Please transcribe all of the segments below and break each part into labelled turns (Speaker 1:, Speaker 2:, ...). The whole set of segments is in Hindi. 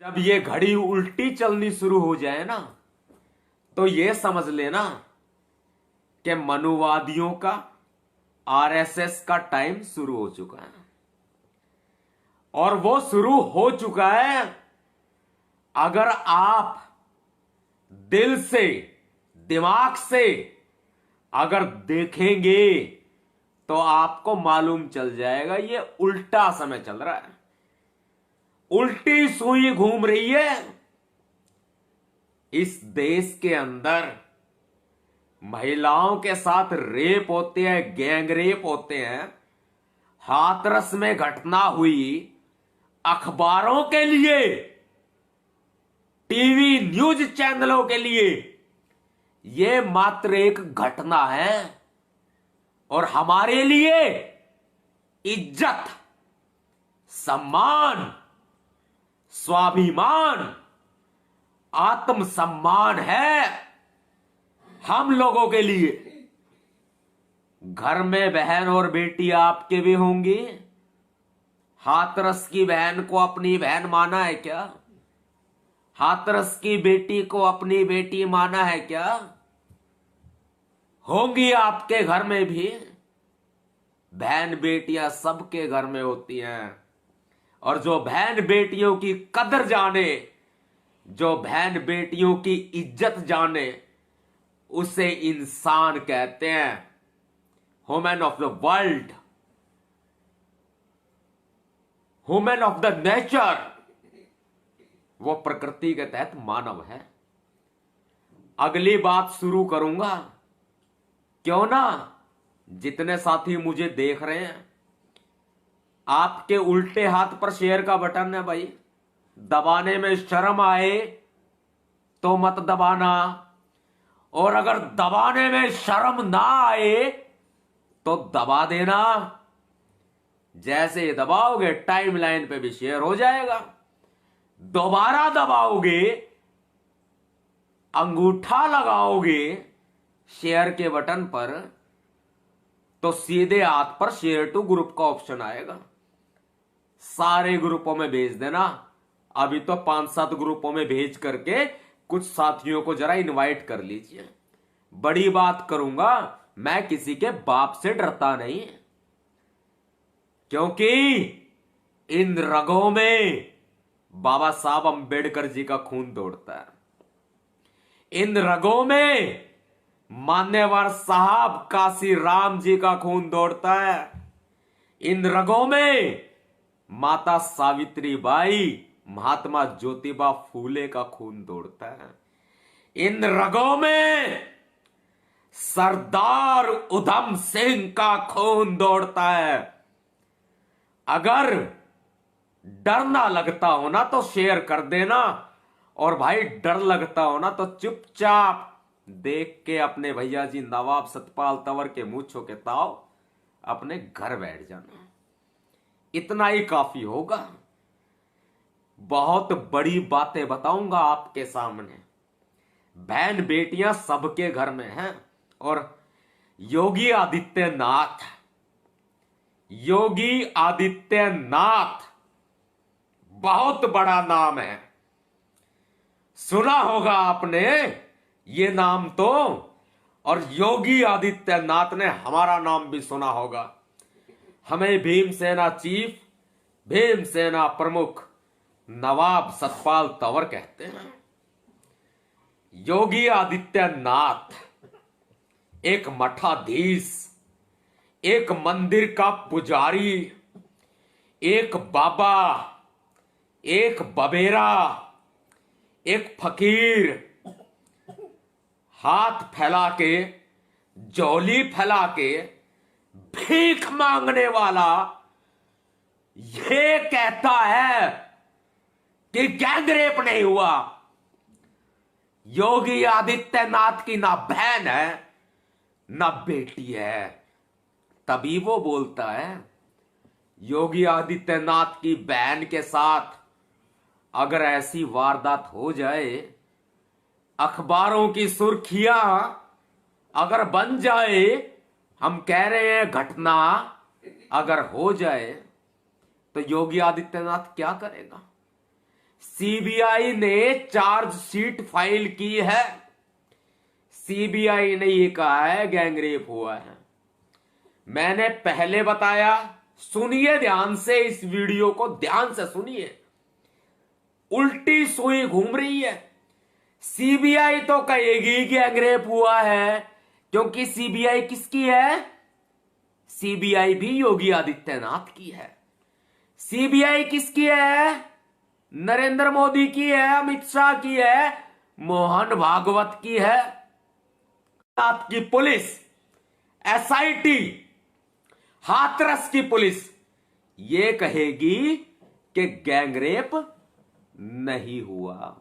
Speaker 1: जब ये घड़ी उल्टी चलनी शुरू हो जाए ना, तो ये समझ लेना कि मनुवादियों का, आरएसएस का टाइम शुरू हो चुका है। और वो शुरू हो चुका है अगर आप दिल से, दिमाग से अगर देखेंगे तो आपको मालूम चल जाएगा ये उल्टा समय चल रहा है। उल्टी सुई घूम रही है। इस देश के अंदर महिलाओं के साथ रेप होते हैं, गैंग रेप होते हैं। हाथरस में घटना हुई, अखबारों के लिए, टीवी न्यूज चैनलों के लिए यह मात्र एक घटना है। और हमारे लिए इज्जत, सम्मान, स्वाभिमान, आत्मसम्मान है हम लोगों के लिए। घर में बहन और बेटी आपके भी होंगी। हाथरस की बहन को अपनी बहन माना है क्या? हाथरस की बेटी को अपनी बेटी माना है क्या? होंगी आपके घर में भी। बहन बेटियां सबके घर में होती हैं। और जो बहन बेटियों की कदर जाने, जो बहन बेटियों की इज्जत जाने, उसे इंसान कहते हैं। Women of the world, women of the nature. वो प्रकृति के तहत मानव है। अगली बात शुरू करूंगा। क्यों ना जितने साथी मुझे देख रहे हैं, आपके उल्टे हाथ पर शेयर का बटन है भाई। दबाने में शर्म आए तो मत दबाना, और अगर दबाने में शर्म ना आए तो दबा देना। जैसे दबाओगे टाइमलाइन पे भी शेयर हो जाएगा। दोबारा दबाओगे, अंगूठा लगाओगे शेयर के बटन पर, तो सीधे हाथ पर शेयर टू ग्रुप का ऑप्शन आएगा। सारे ग्रुपों में भेज देना। अभी तो 5-7 ग्रुपों में भेज करके कुछ साथियों को जरा इनवाइट कर लीजिए। बड़ी बात करूंगा, मैं किसी के बाप से डरता नहीं, क्योंकि इन रगों में बाबा साहब अंबेडकर जी का खून दौड़ता है। इन रगों में मान्यवर साहब काशी राम जी का खून दौड़ता है। इन रगों में माता सावित्री बाई, महात्मा ज्योतिबा फूले का खून दौड़ता है। इन रगों में सरदार उधम सिंह का खून दौड़ता है। अगर डर ना लगता हो ना तो शेयर कर देना, और भाई डर लगता हो ना तो चुपचाप देख के अपने भैया जी नवाब सतपाल तंवर के मुंह छो ताओ अपने घर बैठ जाना। इतना ही काफी होगा। बहुत बड़ी बातें बताऊंगा आपके सामने। बहन बेटियां सबके घर में हैं। और योगी आदित्यनाथ, योगी आदित्यनाथ बहुत बड़ा नाम है। सुना होगा आपने ये नाम तो। और योगी आदित्यनाथ ने हमारा नाम भी सुना होगा। हमें भीमसेना चीफ, भीमसेना प्रमुख नवाब सतपाल तंवर कहते हैं। योगी आदित्यनाथ एक मठाधीश, एक मंदिर का पुजारी, एक बाबा, एक बबेरा, एक फकीर, हाथ फैला के, झोली फैला के भीख मांगने वाला ये कहता है कि गैंग रेप नहीं हुआ। योगी आदित्यनाथ की ना बहन है ना बेटी है, तभी वो बोलता है। योगी आदित्यनाथ की बहन के साथ अगर ऐसी वारदात हो जाए, अखबारों की सुर्खियां अगर बन जाए, हम कह रहे हैं घटना अगर हो जाए, तो योगी आदित्यनाथ क्या करेगा? सीबीआई ने चार्जशीट फाइल की है। सीबीआई ने ये कहा है गैंगरेप हुआ है। मैंने पहले बताया, सुनिए ध्यान से, इस वीडियो को ध्यान से सुनिए। उल्टी सुई घूम रही है। सीबीआई तो कहेगी गैंगरेप हुआ है, क्योंकि सीबीआई किसकी है? सीबीआई भी योगी आदित्यनाथ की है। सीबीआई किसकी है? नरेंद्र मोदी की है, अमित शाह की है, मोहन भागवत की है। की पुलिस, एसआईटी, हाथरस की पुलिस ये कहेगी कि गैंगरेप नहीं हुआ।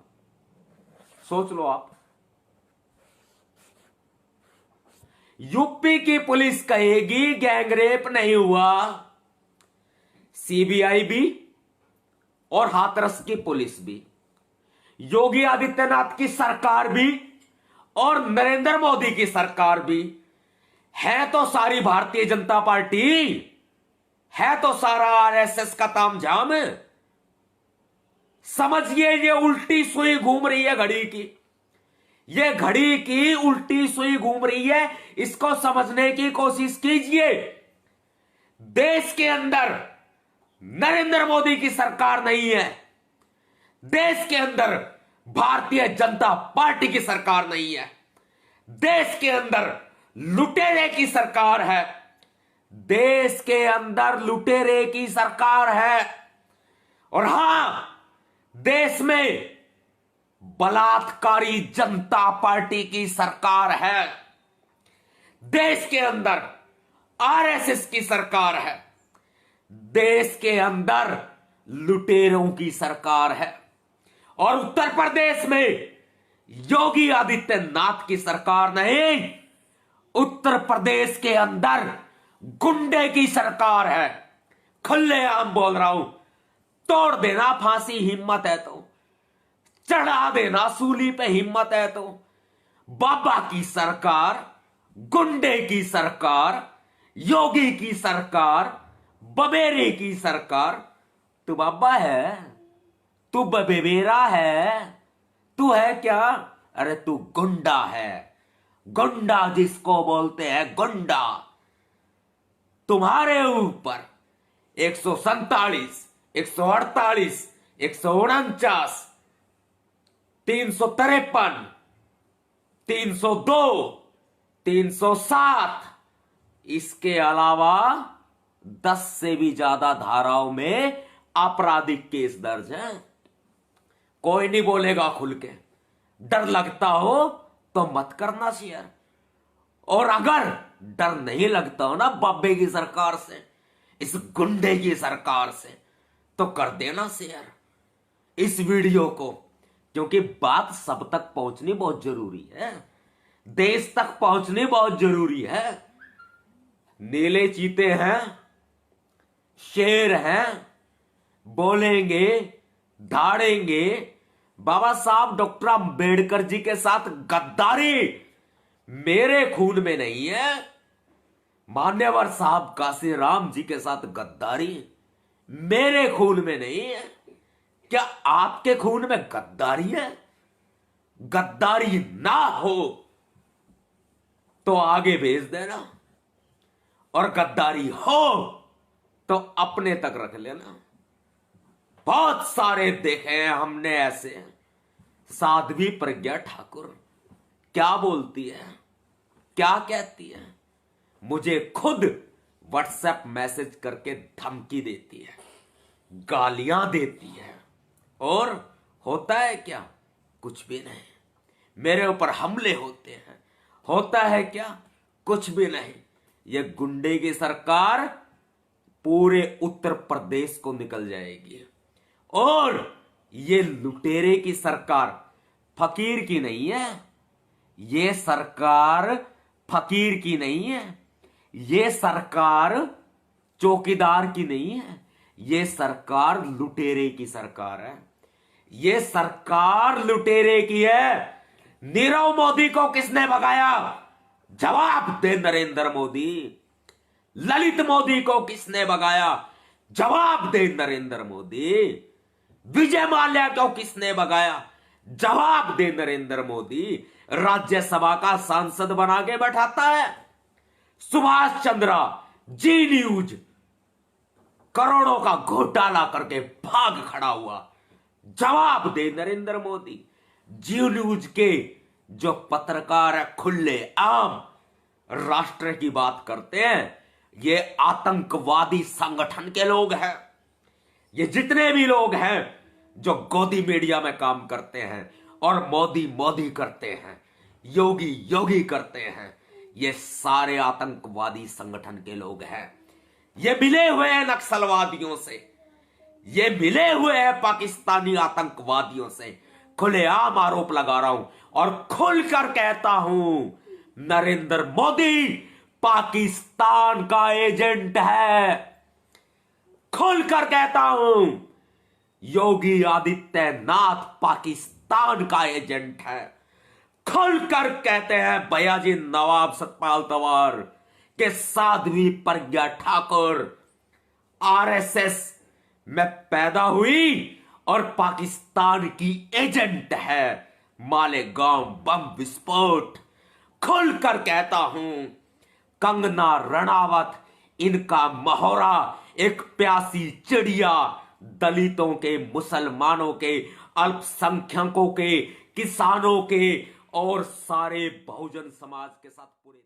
Speaker 1: सोच लो आप। यूपी की पुलिस कहेगी गैंगरेप नहीं हुआ। सीबीआई भी और हाथरस की पुलिस भी, योगी आदित्यनाथ की सरकार भी और नरेंद्र मोदी की सरकार भी, है तो सारी भारतीय जनता पार्टी, है तो सारा आरएसएस का तामझाम। समझिए, ये उल्टी सुई घूम रही है घड़ी की। ये घड़ी की उल्टी सुई घूम रही है। इसको समझने की कोशिश कीजिए। देश के अंदर नरेंद्र मोदी की सरकार नहीं है। देश के अंदर भारतीय जनता पार्टी की सरकार नहीं है। देश के अंदर लुटेरे की सरकार है। देश के अंदर लुटेरे की सरकार है। और हां, देश में बलात्कारी जनता पार्टी की सरकार है। देश के अंदर आरएसएस की सरकार है। देश के अंदर लुटेरों की सरकार है। और उत्तर प्रदेश में योगी आदित्यनाथ की सरकार नहीं, उत्तर प्रदेश के अंदर गुंडे की सरकार है। खुलेआम बोल रहा हूं, तोड़ देना फांसी हिम्मत है तो, चढ़ा देना सूली पे हिम्मत है तो। बाबा की सरकार, गुंडे की सरकार, योगी की सरकार, बबेरे की सरकार। तू बाबा है, तू बबेरा है, तू है क्या? अरे तू गुंडा है। गुंडा जिसको बोलते हैं गुंडा। तुम्हारे ऊपर 147, 148, 149, 353, 302, 307, इसके अलावा 10 से भी ज्यादा धाराओं में आपराधिक केस दर्ज है। कोई नहीं बोलेगा खुल के। डर लगता हो तो मत करना शेयर। और अगर डर नहीं लगता हो ना बाबे की सरकार से, इस गुंडे की सरकार से, तो कर देना शेयर इस वीडियो को, क्योंकि बात सब तक पहुंचनी बहुत जरूरी है। देश तक पहुंचनी बहुत जरूरी है। नीले चीते हैं, शेर हैं, बोलेंगे, धाड़ेंगे। बाबा साहब डॉक्टर अंबेडकर जी के साथ गद्दारी मेरे खून में नहीं है। मान्यवर साहब काशीराम जी के साथ गद्दारी मेरे खून में नहीं है। क्या आपके खून में गद्दारी है? गद्दारी ना हो तो आगे भेज देना, और गद्दारी हो तो अपने तक रख लेना। बहुत सारे देखे हैं हमने ऐसे। साध्वी प्रज्ञा ठाकुर क्या बोलती है, क्या कहती है? मुझे खुद व्हाट्सएप मैसेज करके धमकी देती है, गालियां देती है, और होता है क्या? कुछ भी नहीं। मेरे ऊपर हमले होते हैं, होता है क्या? कुछ भी नहीं। ये गुंडे की सरकार पूरे उत्तर प्रदेश को निकल जाएगी। और ये लुटेरे की सरकार फकीर की नहीं है। ये सरकार फकीर की नहीं है। ये सरकार चौकीदार की नहीं है। ये सरकार लुटेरे की सरकार है। ये सरकार लुटेरे की है। नीरव मोदी को किसने भगाया? जवाब दे नरेंद्र मोदी। ललित मोदी को किसने भगाया? जवाब दे नरेंद्र मोदी। विजय माल्या को किसने भगाया? जवाब दे नरेंद्र मोदी। राज्यसभा का सांसद बना के बैठाता है। सुभाष चंद्रा जी न्यूज करोड़ों का घोटाला करके भाग खड़ा हुआ। जवाब दे नरेंद्र मोदी। जी न्यूज के जो पत्रकार है खुले आम राष्ट्र की बात करते हैं, ये आतंकवादी संगठन के लोग हैं। ये जितने भी लोग हैं जो गोदी मीडिया में काम करते हैं और मोदी मोदी करते हैं, योगी योगी करते हैं, ये सारे आतंकवादी संगठन के लोग हैं। ये मिले हुए हैं नक्सलवादियों से, ये मिले हुए हैं पाकिस्तानी आतंकवादियों से। खुलेआम आरोप लगा रहा हूं और खुलकर कहता हूं, नरेंद्र मोदी पाकिस्तान का एजेंट है। खुलकर कहता हूं, योगी आदित्यनाथ पाकिस्तान का एजेंट है। खुलकर कहते हैं भैयाजी नवाब सतपाल तंवर के साध्वी प्रज्ञा ठाकुर आरएसएस में पैदा हुई और पाकिस्तान की एजेंट है। मालेगांव बम विस्फोट। खुलकर कहता हूं, कंगना रणावत इनका मोहरा, एक प्यासी चिड़िया, दलितों के, मुसलमानों के, अल्पसंख्यकों के, किसानों के और सारे बहुजन समाज के साथ पूरे